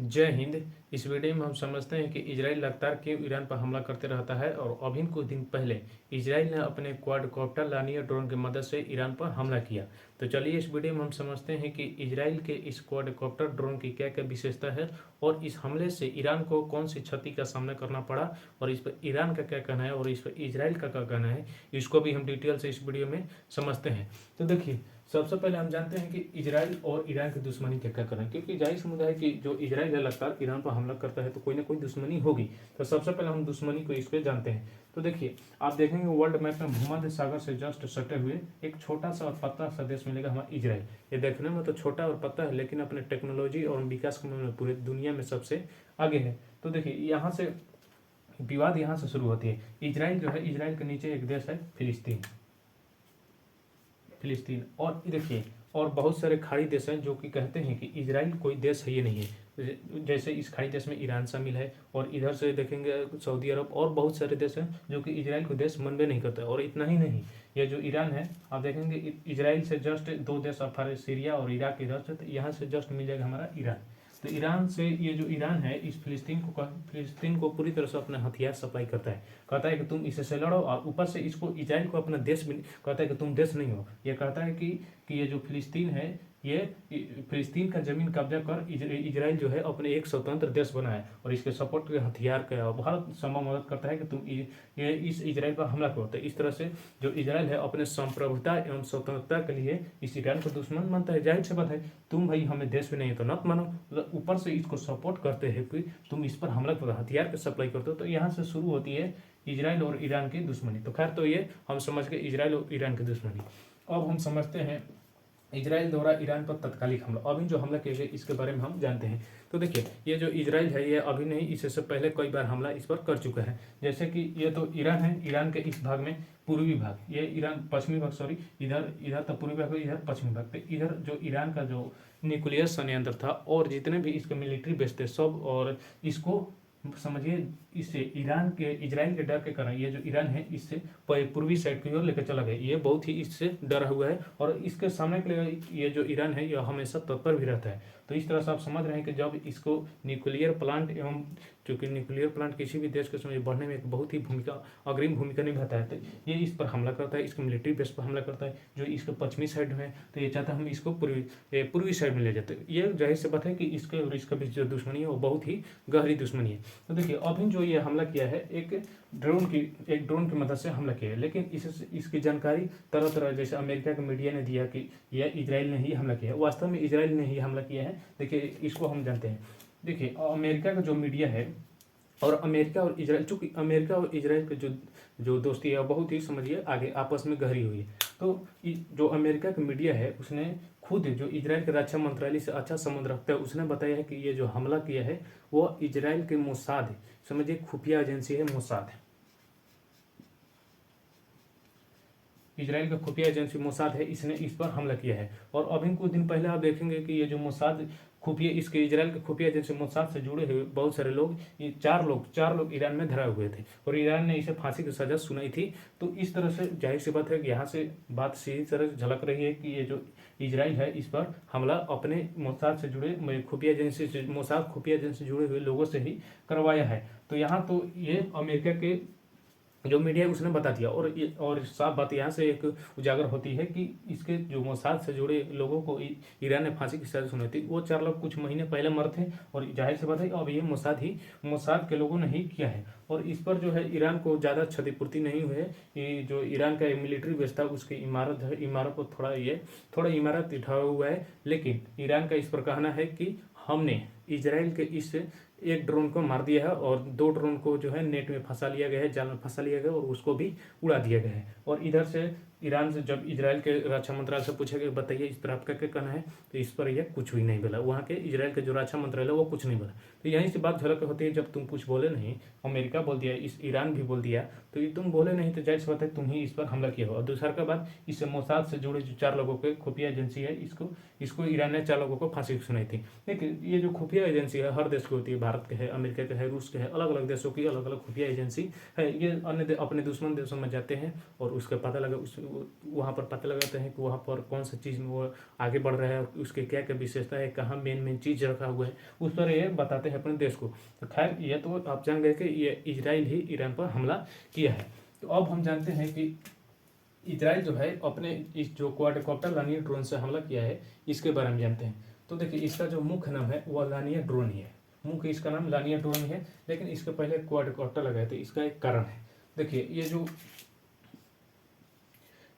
जय हिंद। इस वीडियो में हम समझते हैं कि इजराइल लगातार क्यों ईरान पर हमला करते रहता है और अभी कुछ दिन पहले इजराइल ने अपने क्वाडकॉप्टर लानियर ड्रोन की मदद से ईरान पर हमला किया। तो चलिए इस वीडियो में हम समझते हैं कि इजराइल के इस क्वाडकॉप्टर ड्रोन की क्या क्या विशेषता है और इस हमले से ईरान को कौन सी क्षति का सामना करना पड़ा और इस पर ईरान का क्या कहना है और इस पर इजराइल का क्या कहना है, इसको भी हम डिटेल से इस वीडियो में समझते हैं। तो देखिए, सबसे पहले हम जानते हैं कि इजराइल और ईरान की दुश्मनी क्या क्या करें, क्योंकि जाहिर समुदाय की जो इजराइल है लगातार ईरान पर हमला करता है तो कोई ना कोई दुश्मनी होगी। तो सबसे पहले हम दुश्मनी को इस पे जानते हैं। तो देखिए, आप देखेंगे वर्ल्ड मैप में भूमध्य सागर से जस्ट सटे हुए एक छोटा सा और पतला सा देश मिलेगा हमारा इजराइल। ये देखने में तो छोटा और पतला है, लेकिन अपने टेक्नोलॉजी और विकास के मामले में पूरे दुनिया में सबसे आगे है। तो देखिए, यहाँ से विवाद यहाँ से शुरू होती है। इजराइल जो है, इजराइल के नीचे एक देश है फिलिस्तीन। और देखिए, और बहुत सारे खाड़ी देश हैं जो कि कहते हैं कि इजराइल कोई देश है, ये नहीं है। जैसे इस खाड़ी देश में ईरान शामिल है, और इधर से देखेंगे सऊदी अरब और बहुत सारे देश हैं जो कि इजराइल को देश मानबे नहीं करता। और इतना ही नहीं, ये जो ईरान है, आप देखेंगे इजराइल से जस्ट दो देश और सीरिया और इराक इधर से, तो यहाँ से जस्ट मिल जाएगा हमारा ईरान। तो ईरान से ये जो ईरान है इस फिलिस्तीन को पूरी तरह से अपना हथियार सप्लाई करता है। कहता है कि तुम इससे लड़ो, और ऊपर से इसको इजराइल को अपना देश भी कहता है कि तुम देश नहीं हो। ये कहता है कि ये जो फिलिस्तीन है, ये फिलिस्तीन का जमीन कब्जा कर इजराइल जो है अपने एक स्वतंत्र देश बनाए, और इसके सपोर्ट के हथियार का भारत संभव मदद करता है कि तुम ये इस इजराइल पर हमला करो। तो इस तरह से जो इजराइल है अपने संप्रभुता एवं स्वतंत्रता के लिए इस ईरान को दुश्मन मानता है। जाहिर सी बात है, तुम भाई हमें देश भी नहीं तो नत मानो, तो ऊपर से इसको सपोर्ट करते हैं कि तुम इस पर हमला करो, हथियार के सप्लाई करते हो। तो यहाँ से शुरू होती है इजराइल और ईरान की दुश्मनी। तो खैर, तो ये हम समझ गए इजराइल और ईरान की दुश्मनी। अब हम समझते हैं इजराइल द्वारा ईरान पर तत्कालिक हमला। अभी जो हमला किया गया इसके बारे में हम जानते हैं। तो देखिए, ये जो इजराइल है ये अभी नहीं, इससे पहले कई बार हमला इस पर कर चुका है। जैसे कि ये तो ईरान है, ईरान के इस भाग में पूर्वी भाग, ये ईरान पश्चिमी भाग, सॉरी, इधर इधर तो पूर्वी भाग, इधर पश्चिमी भाग। तो इधर जो ईरान का जो न्यूक्लियर संयंत्र था और जितने भी इसके मिलिट्री बेस थे सब, और इसको समझिए, इससे ईरान के इजराइल के डर के कारण ये जो ईरान है इससे पूर्वी साइड की ओर लेकर चला गया। ये बहुत ही इससे डरा हुआ है, और इसके सामने के लिए ये जो ईरान है यह हमेशा तत्पर भी रहता है। तो इस तरह से आप समझ रहे हैं कि जब इसको न्यूक्लियर प्लांट एवं, चूँकि न्यूक्लियर प्लांट किसी भी देश के समय बढ़ने में एक बहुत ही अग्रिम भूमिका निभाता है, तो ये इस पर हमला करता है, इसके मिलिट्री बेस पर हमला करता है जो इसके पश्चिमी साइड में है। तो ये चाहता है हम इसको पूर्वी साइड में ले जाते हैं। ये जाहिर सी बात है कि इसके और इसके बीच जो दुश्मनी है वो बहुत ही गहरी दुश्मनी है। तो देखिए, अभी जो ये हमला किया है एक ड्रोन की मदद से हमला किया है, लेकिन इसकी जानकारी तरह तरह, जैसे अमेरिका के मीडिया ने दिया कि यह इजराइल ने ही हमला किया है। वास्तव में इजराइल ने ही हमला किया है। देखिए, इसको हम जानते हैं। देखिए, अमेरिका का जो मीडिया है, और अमेरिका और इजराइल, चूँकि अमेरिका और इजराइल की जो दोस्ती है बहुत ही, समझिए, आगे आपस में गहरी हुई है। तो जो अमेरिका का मीडिया है उसने खुद जो इजराइल के रक्षा मंत्रालय से अच्छा संबंध रखता है, उसने बताया है कि ये जो हमला किया है वो इजराइल के मोसाद, समझिए, खुफिया एजेंसी है मोसाद। इजराइल का खुफिया एजेंसी मोसाद है, इसने इस पर हमला किया है। और अभी कुछ दिन पहले आप देखेंगे कि ये जो मोसाद खुफिया, इसके इजराइल के खुफिया एजेंसी मोसाद से जुड़े हुए बहुत सारे लोग, ये चार लोग ईरान में धराए हुए थे, और ईरान ने इसे फांसी की सजा सुनाई थी। तो इस तरह से जाहिर सी बात है कि यहाँ से बात सीधी तरह झलक रही है कि ये जो इजराइल है इस पर हमला अपने मोसाद से जुड़े खुफिया एजेंसी से, मोसाद खुफिया एजेंसी से जुड़े हुए लोगों से ही करवाया है। तो यहाँ तो ये अमेरिका के जो मीडिया है उसने बता दिया, और साफ बात यहाँ से एक उजागर होती है कि इसके जो मोसाद से जुड़े लोगों को ईरान ने फांसी की सजा सुनाई थी, वो 4 लोग कुछ महीने पहले मर थे, और जाहिर सी बात है अब ये मोसाद के लोगों ने ही किया है। और इस पर जो है ईरान को ज़्यादा क्षतिपूर्ति नहीं हुई है। ये जो ईरान का मिलिट्री बेस था उसकी इमारत है, इमारत को थोड़ा इमारत उठा हुआ है, लेकिन ईरान का इस पर कहना है कि हमने इजराइल के इस एक ड्रोन को मार दिया है, और 2 ड्रोन को जो है नेट में फंसा लिया गया है, जाल में फंसा लिया गया है, और उसको भी उड़ा दिया गया है। और इधर से ईरान से जब इजराइल के रक्षा मंत्रालय से पूछा गया बताइए इस पर आपका क्या कहना है, तो इस पर यह कुछ भी नहीं बोला। वहाँ के इजराइल के जो रक्षा मंत्रालय वो कुछ नहीं बोला। तो यहीं से बात झलक होती है, जब तुम कुछ बोले नहीं, अमेरिका बोल दिया, इस ईरान भी बोल दिया, तो ये तुम बोले नहीं, तो जाहिर सी बात है तुम ही इस पर हमला किया हो। और दूसरा का बात, इससे मोसाद से जुड़े जो 4 लोगों के खुफिया एजेंसी है, इसको ईरान ने 4 लोगों को फांसी सुनाई थी। लेकिन ये जो खुफिया खुफिया एजेंसी है, हर देश की होती है, भारत के है, अमेरिका के है, रूस के है, अलग अलग देशों की अलग अलग खुफिया एजेंसी है। ये अन्य अपने दुश्मन देशों में जाते हैं और उसका पता लगा वहाँ पर पता लगाते हैं कि वहाँ पर कौन सा चीज़ में वो आगे बढ़ रहा है, उसके क्या क्या विशेषता है, कहाँ मेन मेन चीज़ रखा हुआ है, उस पर ये बताते हैं अपने देश को। तो खैर ये तो आप जान गए कि ये इजराइल ही ईरान पर हमला किया है। तो अब हम जानते हैं कि इजराइल जो है अपने इस जो क्वाड्रकॉप्टर लानिया ड्रोन से हमला किया है इसके बारे में जानते हैं। तो देखिए इसका जो मुख्य नाम है वह लानिया ड्रोन ही है, मुख्य इसका नाम लानिया ड्रोन ही है, लेकिन इसके पहले क्वाड्रकॉप्टर लगाए थे, इसका एक कारण है। देखिए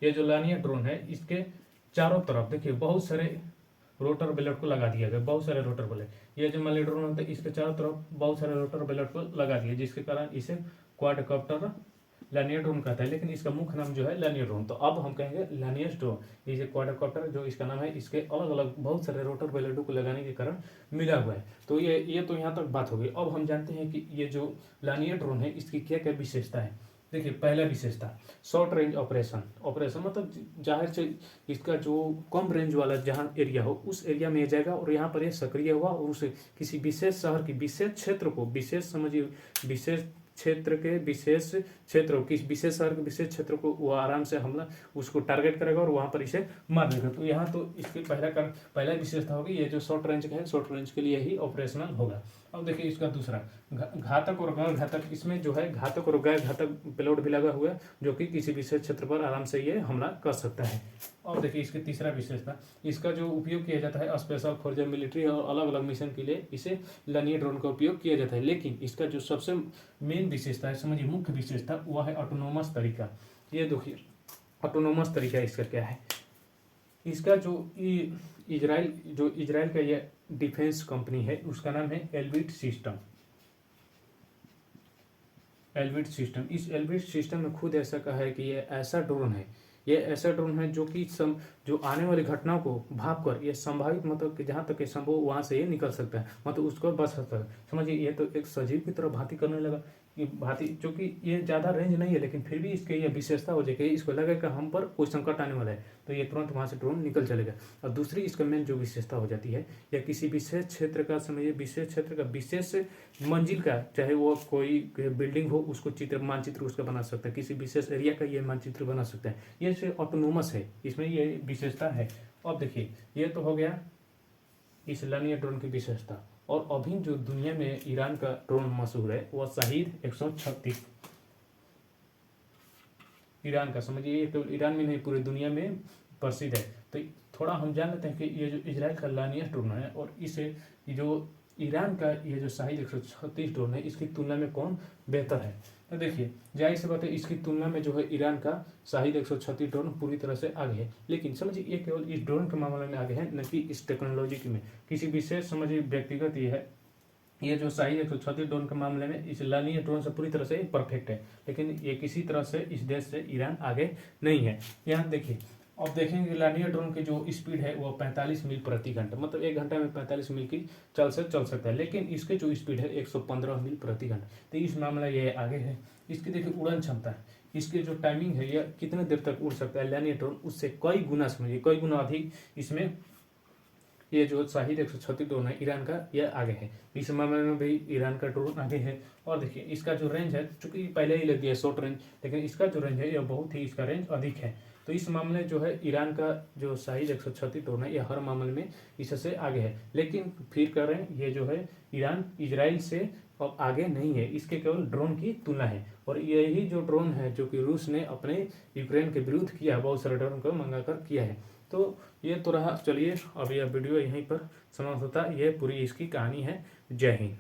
ये जो लानिया ड्रोन है इसके चारों तरफ देखिए बहुत सारे रोटर ब्लेड को लगा दिया गया, बहुत सारे रोटर ब्लेड। ये जो लानिया ड्रोन होता है इसके चारों तरफ बहुत सारे रोटर ब्लेड को लगा दिया, जिसके कारण इसे क्वाड्रकॉप्टर लानिया ड्रोन कहता है, लेकिन इसका मुख्य नाम जो है लानिया ड्रोन। तो अब हम कहेंगे लानियस ड्रोन। ये जो क्वाड्रकॉप्टर जो इसका नाम है, इसके अलग अलग बहुत सारे रोटर ब्लेडों को लगाने के कारण मिला हुआ है। तो ये तो यहाँ तक बात हो गई। अब हम जानते हैं कि ये जो लानिया ड्रोन है इसकी क्या क्या विशेषता है। देखिए पहला विशेषता शॉर्ट रेंज ऑपरेशन मतलब जाहिर से इसका जो कम रेंज वाला जहाँ एरिया हो उस एरिया में जाएगा और यहाँ पर ये सक्रिय हुआ और उसे किसी विशेष शहर की विशेष क्षेत्र को विशेष समझिए विशेष क्षेत्र के विशेष क्षेत्र किस विशेष शहर के विशेष क्षेत्र को वो आराम से हमला उसको टारगेट करेगा और वहां पर इसे मार देगा। तो यहाँ तो इसके पहला विशेषता होगी ये जो शॉर्ट रेंज का है, शॉर्ट रेंज के लिए ही ऑपरेशनल होगा। अब देखिए इसका दूसरा घातक और गैर घातक, इसमें जो है घातक और गैर घातक पेलोड भी लगा हुआ है जो कि किसी विशेष क्षेत्र पर आराम से ये हमला कर सकता है। और देखिए इसकी तीसरा विशेषता, इसका जो उपयोग किया जाता है स्पेशल फोर्स मिलिट्री और अलग अलग मिशन के लिए इसे लानिया ड्रोन का उपयोग किया जाता है। लेकिन इसका जो सबसे मेन विशेषता है, समझिए मुख्य विशेषता, वह है ऑटोनोमस तरीका। ये देखिए ऑटोनोमस तरीका इसका क्या है। इसका जो इजराइल का ये डिफेंस कंपनी है उसका नाम है एल्बिट सिस्टम। इस एल्बिट सिस्टम में खुद ऐसा कहा है कि ये ऐसा ड्रोन है जो कि जो आने वाली घटनाओं को भाप कर ये संभावित मतलब कि जहाँ तक ये संभव वहाँ से ये निकल सकता है, मतलब उसको बच सकता है। समझिए ये तो एक सजीव की तरह भांति करने लगा कि भांति, जो कि ये ज़्यादा रेंज नहीं है लेकिन फिर भी इसके ये विशेषता हो जाएगी, इसको लगेगा हम पर कोई संकट आने वाला है तो ये तुरंत वहाँ से ड्रोन निकल चलेगा। और दूसरी इसका मेन जो विशेषता हो जाती है, या किसी विशेष क्षेत्र का समझिए विशेष क्षेत्र का विशेष मंजिल का, चाहे वो कोई बिल्डिंग हो उसको मानचित्र उसका बना सकता है, किसी विशेष एरिया का ये मानचित्र बना सकता है। ये ऑटोनोमस है, इसमें ये विशेषता है। अब देखिए ये तो हो गया इस लानिया ड्रोन की विशेषता। और अभी जो दुनिया में ईरान का ड्रोन मशहूर है वह शाहिद 136 ईरान का, समझिए ये केवल ईरान में नहीं पूरी दुनिया में प्रसिद्ध है। तो थोड़ा हम जान लेते हैं कि ये जो इजराइल का लानिया ड्रोन है और इसे जो ईरान का ये जो शाहिद 136 ड्रोन है इसकी तुलना में कौन बेहतर है। तो देखिए जाहिर सी बात है इसकी तुलना में जो है ईरान का शाहिद 136 ड्रोन पूरी तरह से आगे है। लेकिन समझिए ये केवल इस ड्रोन के मामले में आगे है, न कि इस टेक्नोलॉजी में किसी विशेष समझिए व्यक्तिगत ये है। ये जो शाहिद 136 ड्रोन के मामले में इस लानिया ड्रोन से पूरी तरह से परफेक्ट है, लेकिन ये किसी तरह से इस देश से ईरान आगे नहीं है। यहाँ देखिए अब देखेंगे लानिया ड्रोन की जो स्पीड है वो 45 मील प्रति घंटा, मतलब 1 घंटा में 45 मील की चल सकता है। लेकिन इसके जो स्पीड है 115 मील प्रति घंटा, तो इस मामले ये आगे है। इसकी देखिए उड़न क्षमता है, इसकी जो टाइमिंग है ये कितने देर तक उड़ सकता है लानिया ड्रोन उससे कई गुना, समझिए कई गुना अधिक इसमें ये जो शाहिद 136 ड्रोन है ईरान का ये आगे है। इस मामले में भी ईरान का ड्रोन आगे है। और देखिए इसका जो रेंज है, चूंकि पहले ही लग गया शॉर्ट रेंज, लेकिन इसका जो रेंज है यह बहुत ही इसका रेंज अधिक है। तो इस मामले जो है ईरान का जो शाहिद 136 ड्रोन है यह हर मामले में इससे आगे है। लेकिन फिर कह रहे हैं ये जो है ईरान इजराइल से अब आगे नहीं है, इसके केवल ड्रोन की तुलना है। और यही जो ड्रोन है जो कि रूस ने अपने यूक्रेन के विरुद्ध किया, बहुत सारे ड्रोन को मंगा कर किया है। तो ये तो रहा, चलिए अब यह वीडियो यहीं पर समाप्त होता है। यह पूरी इसकी कहानी है। जय हिंद।